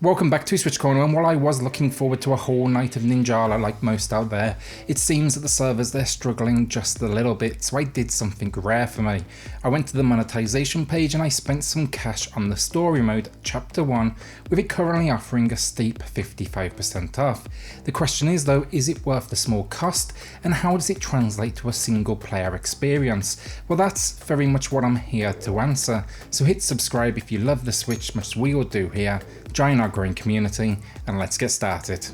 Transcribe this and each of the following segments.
Welcome back to SwitchCorner, and while I was looking forward to a whole night of Ninjala like most out there, it seems that the servers, they're struggling just a little bit, so I did something rare for me. I went to the monetization page and I spent some cash on the story mode, chapter 1, with it currently offering a steep 55% off. The question is though, is it worth the small cost, and how does it translate to a single player experience? Well, that's very much what I'm here to answer, so hit subscribe if you love the Switch, much we all do here. Join our growing community and let's get started.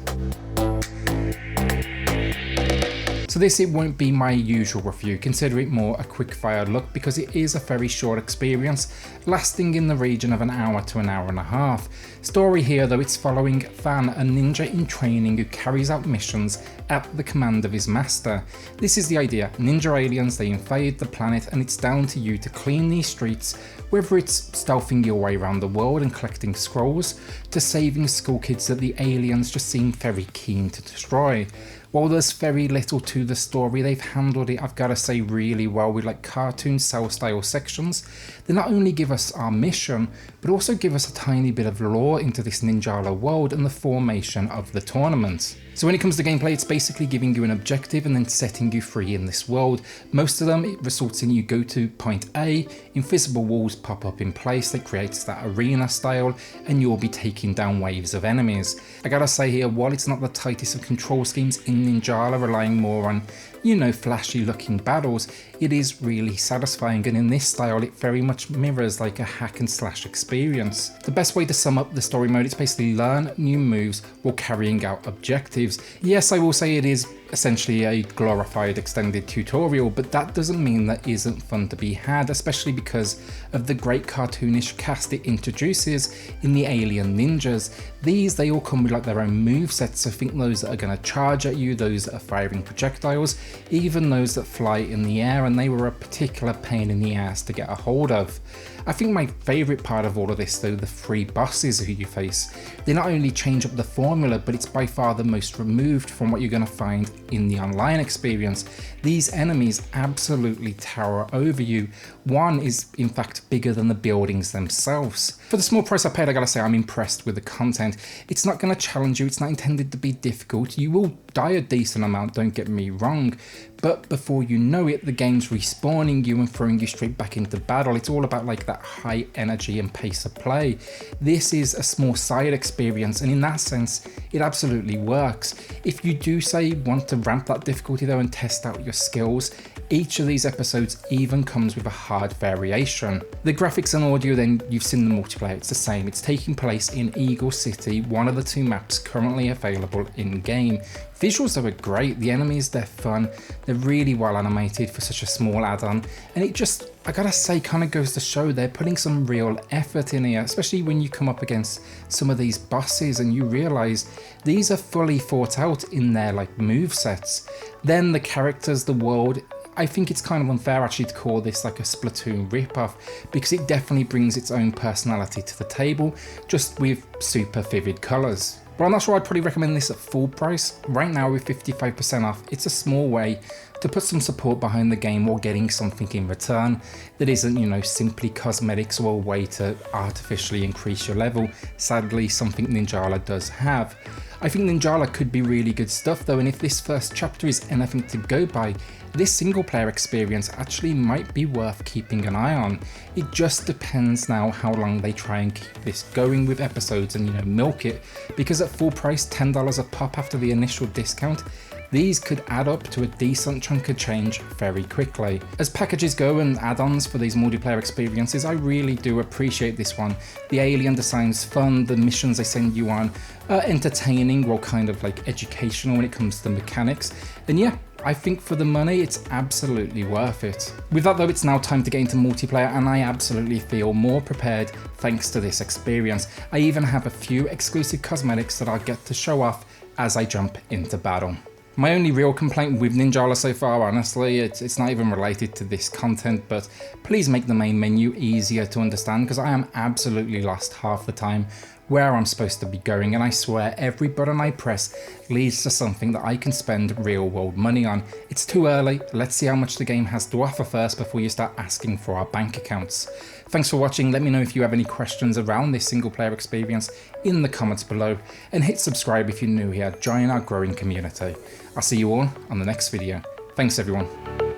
So this, it won't be my usual review, consider it more a quick fire look because it is a very short experience, lasting in the region of an hour to an hour and a half. Story here though, it's following Fan, a ninja in training who carries out missions at the command of his master. This is the idea, ninja aliens, they invade the planet and it's down to you to clean these streets, whether it's stealthing your way around the world and collecting scrolls, to saving school kids that the aliens just seem very keen to destroy. While there's very little to the story, they've handled it, I've got to say, really well with like cartoon cell style sections. They not only give us our mission, but also give us a tiny bit of lore into this Ninjala world and the formation of the tournament. So when it comes to gameplay, it's basically giving you an objective and then setting you free in this world. Most of them, it results in you go to point A, invisible walls pop up in place that creates that arena style, and you'll be taking down waves of enemies. I gotta say here, while it's not the tightest of control schemes in Ninjala, relying more on, you know, flashy looking battles, it is really satisfying, and in this style it very much mirrors like a hack and slash experience. The best way to sum up the story mode is basically learn new moves while carrying out objectives. Yes, I will say it is essentially a glorified extended tutorial, but that doesn't mean that isn't fun to be had, especially because of the great cartoonish cast it introduces in the alien ninjas. These, they all come with like their own movesets, so think those that are going to charge at you, those that are firing projectiles, even those that fly in the air, and they were a particular pain in the ass to get a hold of. I think my favourite part of all of this though, the three bosses who you face, they not only change up the formula, but it's by far the most removed from what you're going to find in the online experience. These enemies absolutely tower over you. One is in fact bigger than the buildings themselves. For the small price I paid, I gotta say I'm impressed with the content. It's not going to challenge you, it's not intended to be difficult. You will die a decent amount, don't get me wrong, but before you know it, the game's respawning you and throwing you straight back into battle. It's all about like that high energy and pace of play. This is a small side experience, and in that sense it absolutely works. If you do say want to ramp that difficulty though and test out your skills, each of these episodes even comes with a hard variation. The graphics and audio, then you've seen the multiplayer, it's the same. It's taking place in Eagle City, one of the two maps currently available in game. Visuals though are great, the enemies, they're fun, they're really well animated for such a small add-on, and it just, I gotta say, kind of goes to show they're putting some real effort in here, especially when you come up against some of these bosses and you realise these are fully thought out in their like movesets. Then the characters, the world, I think it's kind of unfair actually to call this like a Splatoon ripoff, because it definitely brings its own personality to the table, just with super vivid colours. But I'm not sure I'd probably recommend this at full price. Right now with 55% off, it's a small way to put some support behind the game while getting something in return that isn't, you know, simply cosmetics or a way to artificially increase your level. Sadly, something Ninjala does have. I think Ninjala could be really good stuff though, and if this first chapter is anything to go by, this single player experience actually might be worth keeping an eye on. It just depends now how long they try and keep this going with episodes and, you know, milk it, because at full price, $10 a pop after the initial discount, these could add up to a decent chunk of change very quickly. As packages go and add-ons for these multiplayer experiences, I really do appreciate this one. The alien design's fun, the missions they send you on are entertaining or kind of like educational when it comes to mechanics, and yeah, I think for the money it's absolutely worth it. With that though, it's now time to get into multiplayer, and I absolutely feel more prepared thanks to this experience. I even have a few exclusive cosmetics that I'll get to show off as I jump into battle. My only real complaint with Ninjala so far, honestly, it's not even related to this content, but please make the main menu easier to understand, because I am absolutely lost half the time where I'm supposed to be going, and I swear every button I press leads to something that I can spend real world money on. It's too early, let's see how much the game has to offer first before you start asking for our bank accounts. Thanks for watching, let me know if you have any questions around this single player experience in the comments below, and hit subscribe if you're new here, join our growing community. I'll see you all on the next video. Thanks everyone.